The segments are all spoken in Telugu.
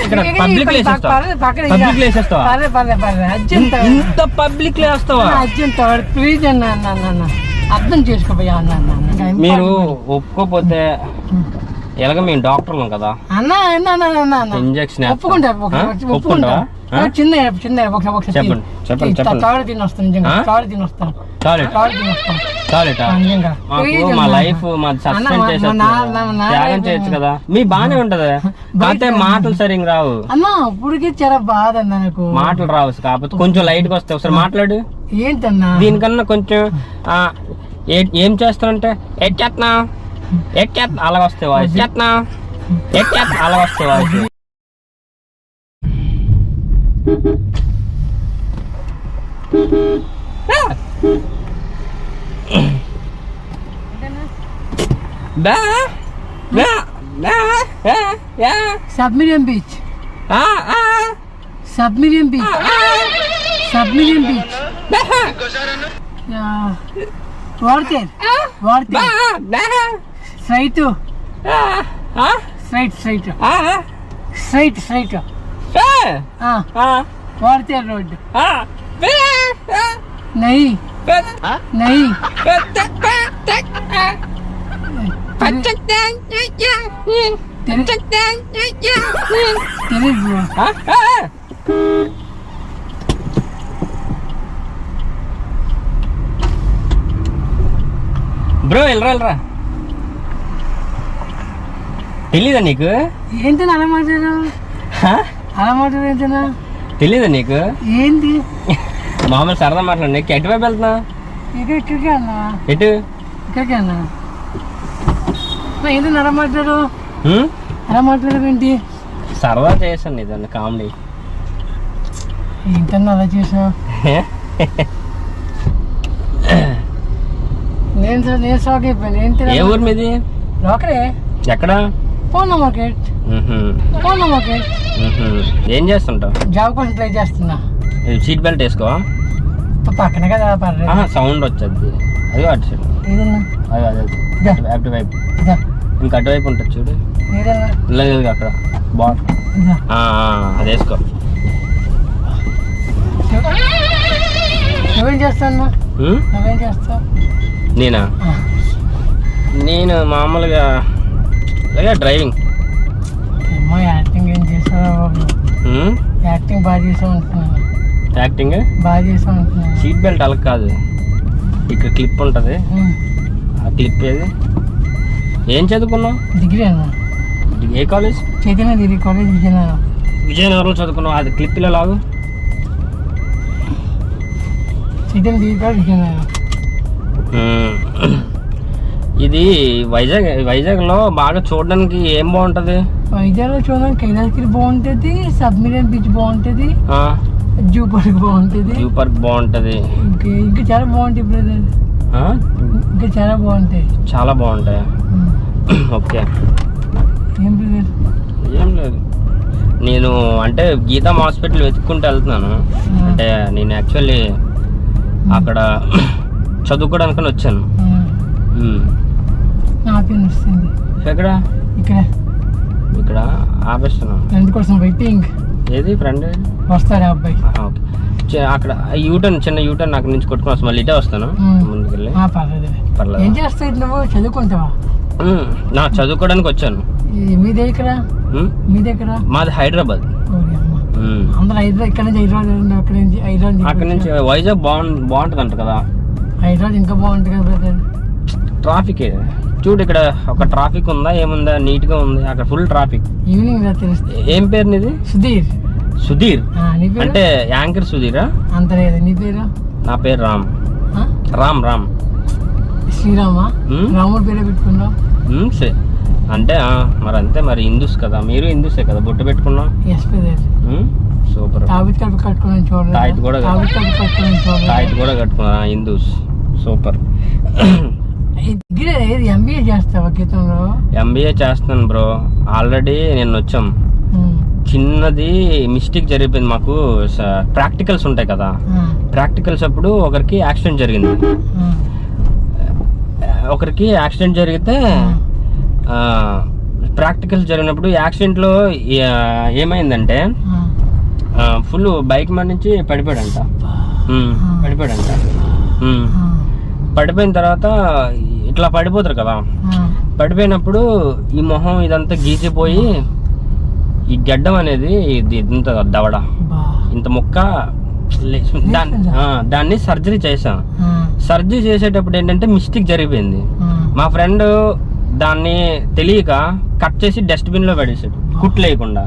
ఇక్కడ పబ్లిక్ ఇంత పబ్లిక్ వేస్తావా? ప్లీజ్ అన్న అర్థం చేసుకోపోయా అన్న. మీరు ఒప్పుకోపోతే ఎలాగ మేము డాక్టర్లు కదా అన్న ఇంజక్షన్ ఒప్పుకుంటా. చిన్న చెప్పండి తాడు తిని వస్తాను. మా లైఫ్ సస్పెండ్ త్యాగం చేయొచ్చు కదా. మీ బానే ఉంటది కాకపోతే మాటలు సరిగ్గా రావు అన్న. ఇప్పటికి చాలా బాధ అన్న నాకు. మాటలు రావు కాకపోతే కొంచెం లైట్ గా వస్తాయి. ఒకసారి మాట్లాడు. ఏంటన్నా దీనికన్నా కొంచెం ఏం చేస్తానంటే ఎట్చేస్తున్నా అలా వస్తాయి వాయిస్. అలా వస్తాయి వాయిస్. సబ్మెరీన్ బీచ్ వాడితే స్ట్రైట్ వాడితే రోడ్ नहीं బ్రో వెళ్ళరా తెలీదా నీకు? ఏంటని అలా మాట్లాడు ఏంటనా తెలీదా నీకు? ఏంటి మామూలు సరదా మాట్లాడి ఎటువైపు వెళ్తున్నా? ఇక్కడికి అన్నా. ఎటు? ఇక్కడికి అన్నా. ఏంటి అలా మాట్లాడు ఏంటి? సరదా చేశాను ఇదన్న కామెడీ. ఏంటన్నా అలా చేసావు? నేను షాక్ అయిపోయాను. ఏంటి? ఏ ఊరు మీది? లోకరే. ఎక్కడ? పూర్ణ మార్కెట్. ఏం చేస్తుంటావు? జాబ్ కోసం ట్రై చేస్తున్నా. సీట్ బెల్ట్ వేసుకో. పక్కన కదా సౌండ్ వచ్చేది. అది అటు సైడ్ అటువైపు ఇంకా అటువైపు ఉంటుంది చూడు. లేదు అక్కడ బాట్ అది వేసుకో. నువ్వేం చేస్తావు? నేను మామూలుగా డ్రైవింగ్. యాక్టింగ్ ఏం చేస్తావు? యాక్టింగ్ బాగా చేసావు అంటున్నాను. యాక్టింగ్ బాగా చేసావు అంటున్నాను. సీట్ బెల్ట్ అలా కాదు, ఇక్కడ క్లిప్ ఉంటుంది. ఆ క్లిప్ ఏది? ఏం చదువుకున్నావు? డిగ్రీ అన్నా. ఏ college? Chaitanya degree college Vizianagaram. విజయనగరంలో చదువుకున్నావు. అది క్లిప్ ఇలా లాగు. Chaitanya degree college Vizianagaram. ఇది వైజాగ్లో బాగా చూడడానికి ఏం బాగుంటది? వైజాగ్లో చూడడానికి కైలాసగిరి బాగుంటది, సబ్మెరీన్ బీచ్ బాగుంటది, జూ పార్క్ బాగుంటది. ఇంకా చాలా బాగుంటాయి బ్రదర్. ఇంకా చాలా బాగుంటాయి. ఓకే. ఏం బ్రదర్? ఏం లేదు, నేను అంటే గీతా హాస్పిటల్ వెతుక్కుంటూ వెళ్తున్నాను. అంటే నేను యాక్చువల్లీ అక్కడ చదువుకోవడానికి వచ్చాను. ఎక్కడ? ఇక్కడ ఆపేస్తున్నాను. ఫ్రెండ్ కోసం వెయిటింగ్. ఏది ఫ్రెండ్? వస్తారా అబ్బాయి? ఓకే. అక్కడ యూటర్న్, చిన్న యూటర్న్ అక్కడ నుంచి కొట్టుకుని వస్తాను. మళ్ళీ ఇటే వస్తాను ముందుకెళ్ళి. పర్లేదు. ఏం చేస్తావు? నువ్వు చదువుకుంటావా? నా చదువుకోవడానికి వచ్చాను. మీది ఎక్కడ? మాది హైదరాబాద్. అందరూ హైదరాబాద్. ఇక్కడ నుంచి హైదరాబాద్. అక్కడ నుంచి వైజాగ్ బాగుంటుంది అంట కదా. హైదరాబాద్ ఇంకా బాగుంటుంది కదా బ్రదర్. ట్రాఫిక్ చూడు, ఇక్కడ ఒక ట్రాఫిక్ ఉందా ఏముందా? నీట్ గా ఉంది. అక్కడ ఫుల్ ట్రాఫిక్. ఈవినింగ్ తెలుస్తుంది. ఏం పేరు నీది? సుధీర్. అంటే యాంకర్ సుధీరా? అంత లేదు. నీ పేరు? నా పేరు రామ్. శ్రీరామా? రాముడు పేరే పెట్టుకున్నావు? అంటే మరి అంతే. మరి హిందూస్ కదా, మీరు హిందూసే కదా, బొట్టు పెట్టుకున్నాం. సూపర్. తాయిత్ కూడా కట్టుకున్నా. హిందూస్. సూపర్. ఎంబీఏ చేస్తావా? గీతంలో ఎంబీఏ చేస్తున్నాను బ్రో. ఆల్రెడీ నేను వచ్చాం. చిన్నది మిస్టేక్ జరిగిపోయింది మాకు. ప్రాక్టికల్స్ ఉంటాయి కదా, ప్రాక్టికల్స్ అప్పుడు ఒకరికి యాక్సిడెంట్ జరిగింది. ఒకరికి యాక్సిడెంట్ జరిగితే ప్రాక్టికల్స్ జరిగినప్పుడు యాక్సిడెంట్లో ఏమైందంటే ఫుల్ బైక్ మీద నుంచి పడిపోయాడంట. పడిపోయిన తర్వాత ఇట్లా పడిపోతారు కదా, పడిపోయినప్పుడు ఈ మొహం ఇదంతా గీసిపోయి ఈ గడ్డం అనేది ఇంత దవడ ఇంత ముక్క దాన్ని సర్జరీ చేసాం. సర్జరీ చేసేటప్పుడు ఏంటంటే మిస్టేక్ జరిగిపోయింది. మా ఫ్రెండ్ దాన్ని తెలియక కట్ చేసి డస్ట్బిన్ లో పడేసాడు కుట్లు లేకుండా.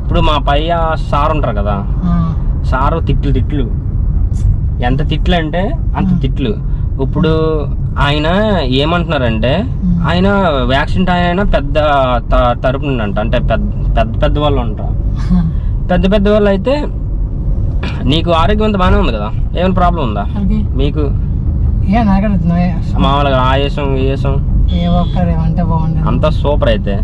ఇప్పుడు మా పై సార్ ఉంటారు కదా, సారు తిట్లు ఎంత తిట్లు అంటే అంత తిట్లు. ఇప్పుడు ఆయన ఏమంటున్నారంటే ఆయన యాక్సిడెంట్ ఆయన పెద్ద తరపునంట, అంటే పెద్ద వాళ్ళు ఉంటారు. పెద్ద వాళ్ళు అయితే నీకు ఆరోగ్యం అంతా బాగానే ఉంది కదా, ఏమైనా ప్రాబ్లం ఉందా మీకు? మామూలుగా ఆయాసం అంతా సూపర్. అయితే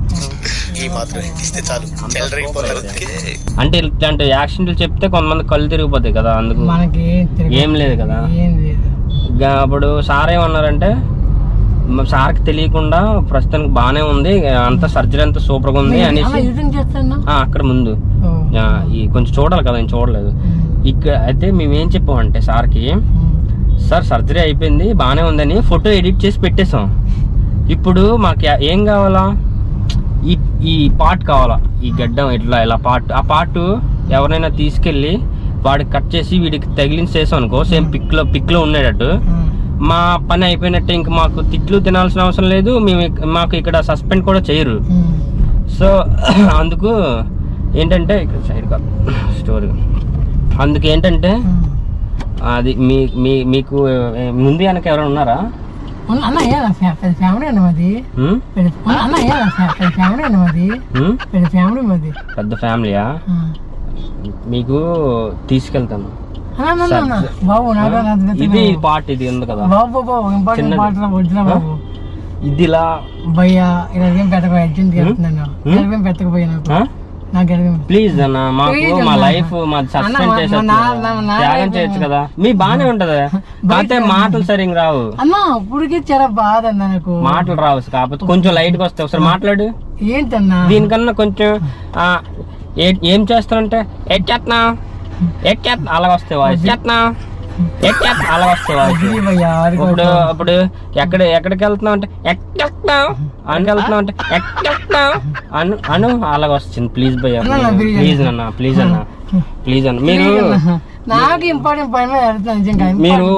అంటే ఇట్లాంటి యాక్సిడెంట్లు చెప్తే కొంతమంది కళ్ళు తిరిగిపోతాయి కదా, అందుకు ఏం లేదు కదా. అప్పుడు సార్ ఏమన్నారంటే సార్కి తెలియకుండా ప్రస్తుతానికి బాగానే ఉంది, అంత సర్జరీ అంతా సూపర్ గా ఉంది అనేసి అక్కడ ముందు కొంచెం చూడాలి కదా, నేను చూడలేదు. ఇక్కడ అయితే మేము ఏం చెప్పామంటే సార్కి, సార్ సర్జరీ అయిపోయింది బాగానే ఉందని ఫోటో ఎడిట్ చేసి పెట్టేసాం. ఇప్పుడు మాకు ఏం కావాలా, ఈ పార్ట్ కావాలా, ఈ గడ్డం ఇట్లా ఇలా పార్ట్. ఆ పార్ట్ ఎవరైనా తీసుకెళ్ళి వాడికి కట్ చేసి వీడికి తగిలించేసాం అనుకో, సేమ్ పిక్ లో ఉండేటట్టు మా పని అయిపోయినట్టే. ఇంక మాకు తిట్లు తినాల్సిన అవసరం లేదు, మాకు ఇక్కడ సస్పెండ్ కూడా చేయరు. సో అందుకు ఏంటంటే ఇక్కడ సైడ్ స్టోరీ, అందుకు ఏంటంటే అది మీకు ముందు వెనక ఎవరైనా ఉన్నారా? పెద్ద ఫ్యామిలీయా? మీకు తీసుకెళ్తాను. ఇది పార్ట్, ఇది ఉంది కదా ఇది ఇలా ప్లీజ్ అన్న, మాకు మా లైఫ్ మాది సస్పెండ్ చేసేది, త్యాగం చేయొచ్చు కదా. మీ బానే ఉంటది కాకపోతే మాటలు సరిగ్గా రావు. మాటలు రావు కాకపోతే కొంచెం లైట్ గా వస్తాయి. ఒకసారి మాట్లాడు. ఏంటన్నా దీనికన్నా కొంచెం ఏం చేస్తానంటే ఎట్టేస్తున్నా అలా వస్తాయి వాయిస్, అలా వస్తాయి వాయిస్. ఇప్పుడు ఎక్కడికి వెళ్తున్నావు అంటే ఎట్టేస్తున్నావు అని వెళ్తున్నావు అంటే ఎట్టేస్తున్నావు అను అలాగ వస్తుంది. ప్లీజ్ భయ్యా, ప్లీజ్ అన్న, ప్లీజ్ అన్న, ప్లీజ్ అన్న. మీరు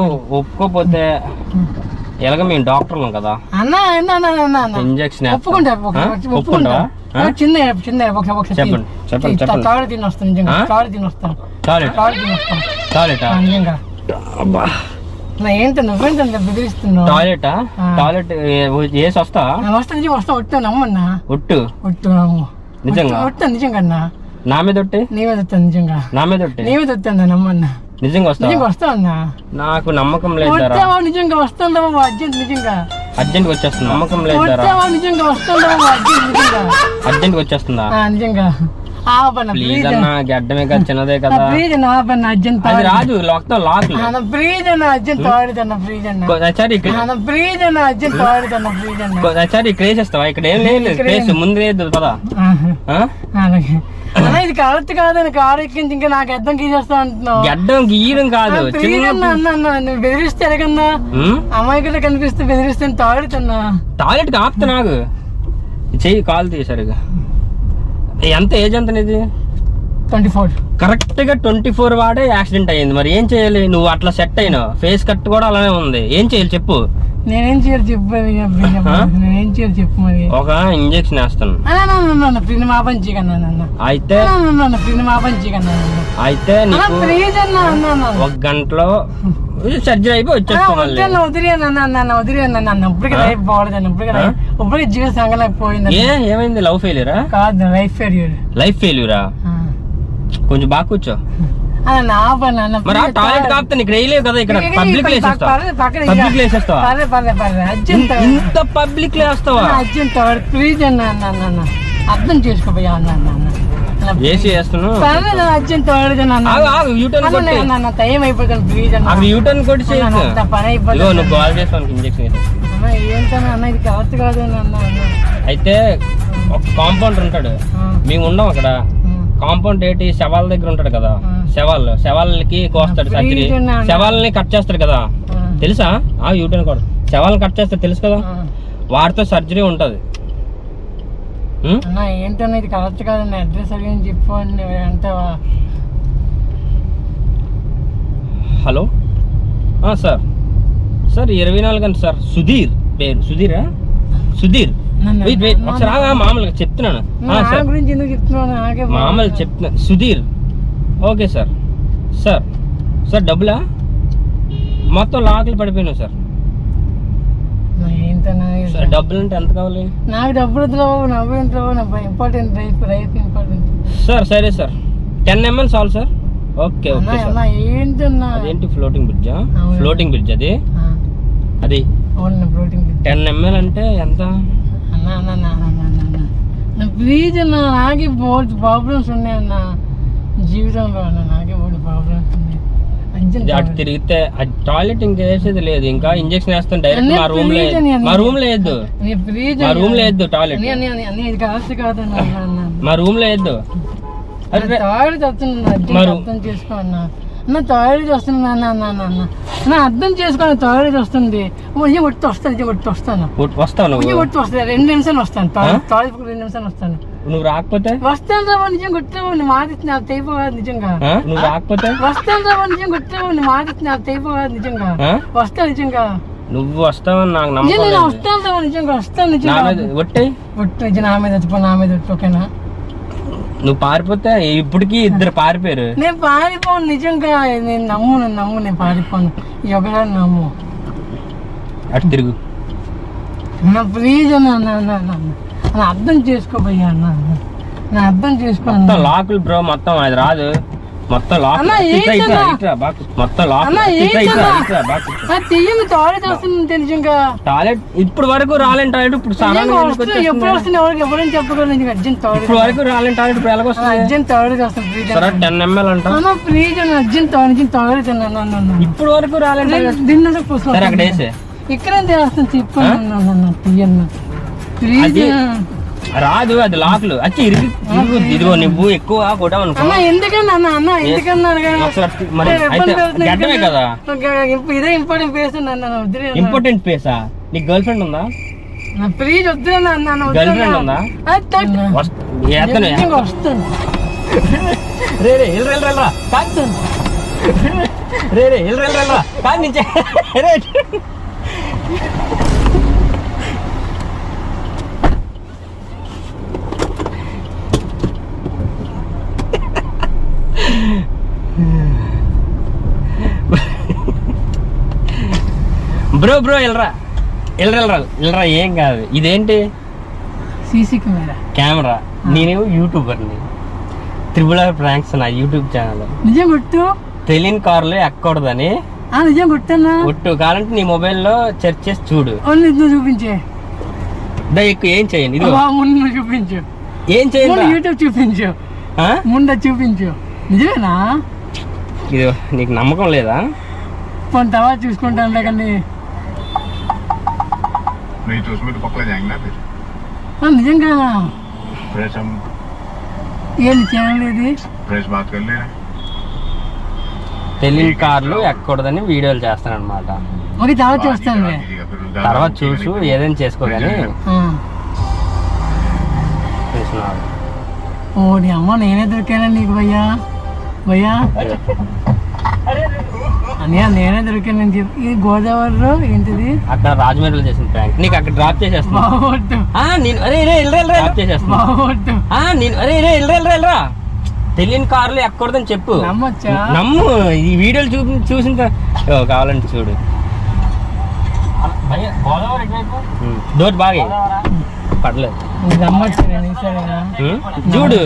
ఒప్పుకోపోతే ఎలాగ మేము డాక్టర్లు కదా, ఇంజక్షన్ ఒప్పుకుంటావా? చెప్పండి. ఏంటి నువ్వేంట బెదిరిస్తున్నావు? టాయిలెట్ వేసి వస్తావా? వస్తా నమ్మన్నా. ఒట్టు నిజంగా? నిజంగా నా మీద ఒట్టే? నీ మీద వస్తా నిజంగా. నా మీద ఒట్టే? నీ మీద వస్తా నమ్మన్నా. నిజంగా వస్తా అన్నా? నాకు నమ్మకం లేదు. నిజంగా వస్తాను అర్జెంట్, నిజంగా అర్జెంట్ వచ్చేస్తుంది. నమ్మకం లేదు. నిజంగా వస్తాను అర్జెంట్ వచ్చేస్తుందా? నిజంగా ప్లీజ్ అన్న, గడ్డమే కదా, చిన్నదే కదా, అది రాదు. క్రేసేస్తావా? ఇక్కడ ఏం లేదు క్రేస్, ముందు లేదు పదా. ఇది కరెక్ట్ కాదని కారు ఎక్కించి ఇంకా నాకు అర్థం గీసేస్తా అంటున్నావు. గడ్డం గీయడం కాదు, నువ్వు బెదిరిస్తే ఎలాగన్నా అమ్మాయి కూడా కనిపిస్తే బెదిరిస్తే తాగుతున్నా. టాయిలెట్ ఆపుతా, నాకు చెయ్యి కాలు తీసారుగా. ఎంత ఏజ్ ఎంత నీది? 24. కరెక్ట్ గా 24 వాడే యాక్సిడెంట్ అయ్యింది. మరి ఏం చేయాలి? నువ్వు అట్లా సెట్ అయినావు, ఫేస్ కట్ కూడా అలానే ఉంది. ఏం చేయాలి చెప్పు? నేనేం చేయాలి చెప్పు? నేనేం చేయాలి చెప్పు? మరి ఒక ఇంజక్షన్ వేస్తాను. అయితే ఒక గంటలో సర్జరీ అయిపోయి వచ్చేస్తాను. ఏమైంది? లవ్ ఫెయిల్యూరా? కాదు, లైఫ్ ఫెయిల్యూర్. లైఫ్ ఫెయిల్యూరా? కొంచెం బాగా కూర్చో. మరి టాయిలెట్ కాపుతా నీకు రేయలేవు కదా, ఇక్కడ పబ్లిక్ వేసేస్తావా? ఇంత పబ్లిక్ వేస్తావా? ప్లీజ్ అన్న, అర్థం చేసుకోపోయా ఏసీ వేస్తున్నావు. టైం అయిపోతాను, ప్లీజ్ అన్న. యూటర్న్ కొట్టి పని అయిపోతుంది. నువ్వు కాల్ చేస్తాను ఇంజక్షన్. ఏంటన్నా అన్న, ఇది కరెక్ట్ కాదు అన్న. అయితే ఒక కాంపౌండర్ ఉంటాడు, మేము ఉండం అక్కడ. కాంపౌండ్ ఏంటి, శవాల దగ్గర ఉంటాడు కదా, శవాలకి కోస్తాడు సర్జరీ, శవాలని కట్ చేస్తాడు కదా తెలుసా? యూటర్న్ కూడా శవాలను కట్ చేస్తాడు తెలుసు కదా, వాటితో సర్జరీ ఉంటుంది. ఏంటన్నా ఇది కరెక్ట్ కాదన్న, అడ్రస్ అడిగి చెప్పు అని అంటావా? హలో సార్ 24 గంటలు సార్. సుధీర్ పేరు, సుధీరా? సుధీర్ ఒకసారి మామూలుగా చెప్తున్నాను గురించి ఎందుకు చెప్తున్నాను, మామూలుగా చెప్తున్నా. Sudheer okay sir. సార్ డబ్బులా? మొత్తం లాక్లు పడిపోయినావు సార్. సార్ డబ్బులు అంటే ఎంత కావాలి? నాకు డబ్బులు ఇంపార్టెంట్ లైఫ్ ఇంపార్టెంట్ సార్. సరే సార్ 10 ml చాలు సార్. Okay sir. ఏంటన్నా అదేంటి ఫ్లోటింగ్ బ్రిడ్జా? ఫ్లోటింగ్ బ్రిడ్జ్ అది 10 ml అంటే ఎంత? ప్లీజ్ అన్న, నాకే బోల్డ్ ప్రాబ్లమ్స్ ఉన్నాయన్న జీవితంలో అన్న, నాకే బోల్డ్ ప్రాబ్లమ్స్ ఉన్నాయి. అటు తిరిగితే టాయిలెట్ ఇంకా వేసేది లేదు, ఇంకా ఇంజక్షన్ వేస్తాం డైరెక్ట్ మా రూమ్ లో వేయద్దు, మా రూమ్ లో వేయద్దు టాయిలెట్, మా రూమ్ లో వేయద్దు. టాయిలెట్ వస్తున్నా అర్థం చేసుకో అన్న, టాయిలెట్ వస్తున్నా అన్న అర్థం చేసుకో, టాయిలెట్ వస్తుంది వస్తాను 2 నిమిషాలు వస్తాను, టాయిలెట్ 2 నిమిషాలు వస్తాను. నువ్వు రాకపోతే వస్తాను రా, నిజం కొట్టావు మాట ఇచ్చిన అయిపోవాలి నిజంగా. నువ్వు రాకపోతే వస్తాను రా, నిజం కొట్టావు మాట ఇచ్చిన అయిపోవాలి నిజంగా. వస్తా నిజంగా, నువ్వు వస్తావని నాకు నమ్మకం. వస్తాను రా, నిజంగా వస్తాను నిజంగా. ఒట్టే నా మీద వచ్చిపో, నా మీద వచ్చి ఓకేనా? నువ్వు పారిపోతే ఇప్పటికి 2 పారిపోయారు. నేను పారిపోను నిజంగా, నేను నమ్ము నేను పారిపోను, ఈ ఒకసారి నమ్ము. అటు తిరుగు ప్లీజ్ అన్న అర్థం చేసుకోబోయా అన్న, అర్థం చేసుకో. లాకులు బ్రో మొత్తం అది రాదు, మొత్తం లాక్ తెయ్యం టాయిలెట్ వస్తుంది నిజంగా. టాయిలెట్ ఇప్పుడు వరకు రాలేని టాయిలెట్ ఇప్పుడు ఎప్పుడు వస్తుంది ఎవరైనా చెప్పగలరు. అర్జెంట్ టాయిలెట్ ఇప్పుడు వరకు రాలేని టాయిలెట్ ఇప్పుడు ఎలాగ వస్తుంది? అర్జెంట్ టాయిలెట్ వస్తుంది 10 ml అంట. ప్లీజ్ అన్న అర్జెంట్ టాయిలెట్ అన్న, ఇప్పుడు వరకు రాలేని టాయిలెట్ దీన్ని అక్కడ వేసే ఇక్కడే చేస్తాను చెప్పాను తీయన్న ప్లీజ్. రాదు అది లాక్లు వచ్చి ఇదిగో నువ్వు ఎక్కువ కొట్టావు అనుకో. ఎందుకన్నా గడ్డమే కదా. ఇదే ఇంపార్టెంట్ ప్లేస్ ఇంపార్టెంట్ ప్లేసా? నీకు గర్ల్ ఫ్రెండ్ ఉందా? ప్లీజ్ వద్దు గర్ల్ ఫ్రెండ్ ఉందా? వస్తాను రే వెళ్ళరా కాదు నుంచే బ్రో వెళ్ళరా ఏం కాదు. ఇదేంటి? CC camera. నేను యూట్యూబర్ని, త్రిబుల్ ప్రాంక్స్ నా యూట్యూబ్ ఛానల్. నిజం కొట్టు, తెలియని కార్లో ఎక్కకూడదని. నిజం కొట్టన్నా కొట్టు, కావాలంటే నీ మొబైల్లో సెర్చ్ చేసి చూడు. చూపించే ఎక్కువ ఏం చేయండి, ఇది చూపించు. ఏం చేయండి, యూట్యూబ్ చూపించు, ముందు చూపించు. నిజమేనా? ఇది నీకు నమ్మకం లేదా? కొంత తర్వాత చూసుకుంటాను కానీ నిజంగా ఏంటి చేయలేదు. తెలియని కార్లు ఎక్కకూడదని వీడియోలు చేస్తాను అనమాట. మరి తర్వాత చూస్తాను, తర్వాత చూసు ఏదైనా చేసుకోగాని. ఓడి అమ్మ, నేనే దొరికానా నీకు భయ్యా? అన్నయ్య నేనే దొరికాను అని చెప్పి. ఇది గోదావరిలో ఏంటిది? అక్కడ రాజమండ్రిలో చేసిన ప్రాంక్ నీకు అక్కడ డ్రాప్ చేసేస్తా. తెలియని కార్లు ఎక్కకూడదని చెప్పు. నమ్ము, ఈ వీడియోలు చూసిన కావాలంటే చూడు. డోర్ బాగా పడలేదు చూడు.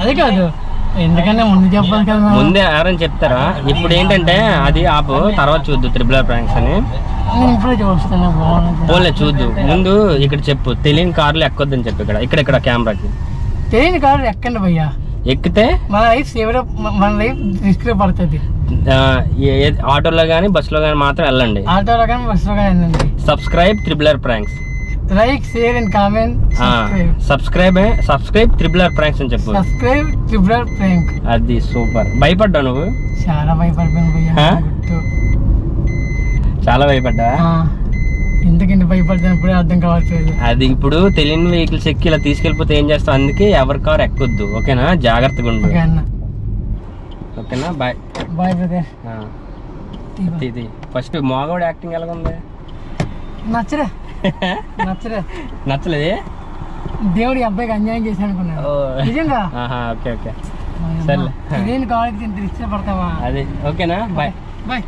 అదే కాదు, ఎందుకన్నా ముందు చెప్పాలి కదా. ముందే ఎవరైనా చెప్తారా? ఇప్పుడు ఏంటంటే అది ఆపు, తర్వాత చూద్దు త్రిబుల్ ప్రాంక్స్ అని. ఇప్పుడే చూస్తాను, పోలే చూద్దు. ముందు ఇక్కడ చెప్పు, తెలియని కార్లు ఎక్కొద్దని చెప్పు. ఇక్కడ కెమెరాకి తెలియని కార్లు ఎక్కండి భయ్యా. ఎక్కితే మన లైఫ్ రిస్క్ లో పడుతుంది. ఆటోలో కానీ బస్సులో కానీ మాత్రం వెళ్ళండి. ఆటోలో కానీ బస్సులో కానీ వెళ్ళండి. Subscribe triple pranks. Like share and comment subscribe triple R pranks అని చెప్పు. Subscribe triple R prank. అది సూపర్. భయపడ్డా నువ్వు? చాలా భయపడిపోయాను భయ్యా. గుర్తు చాలా భయపడ్డా? ఎందుకంటే భయపడుతున్నప్పుడే అర్థం కావట్లేదు. అది ఇప్పుడు తెలియని వెహికల్స్ ఎక్కి ఇలా తీసుకెళ్ళిపోతే ఏం చేస్తావు, అందుకే ఎవరి కారు ఎక్కొద్దు, ఓకేనా? జాగ్రత్తగా ఉండు, ఓకే అన్న. ఓకేనా? Bye bye brother. ఇది ఫస్ట్ మోగోడు యాక్టింగ్ ఎలా ఉంది? నచ్చరే నచ్చరే నచ్చలేదే? దేవుడు ఈ అబ్బాయికి అన్యాయం చేసి అనుకున్నాను నిజంగా. ఓకే ఓకే సరే. ఇదేం కావాలి ఇంత ఇష్టపడతావా? అది ఓకేనా? Bye bye.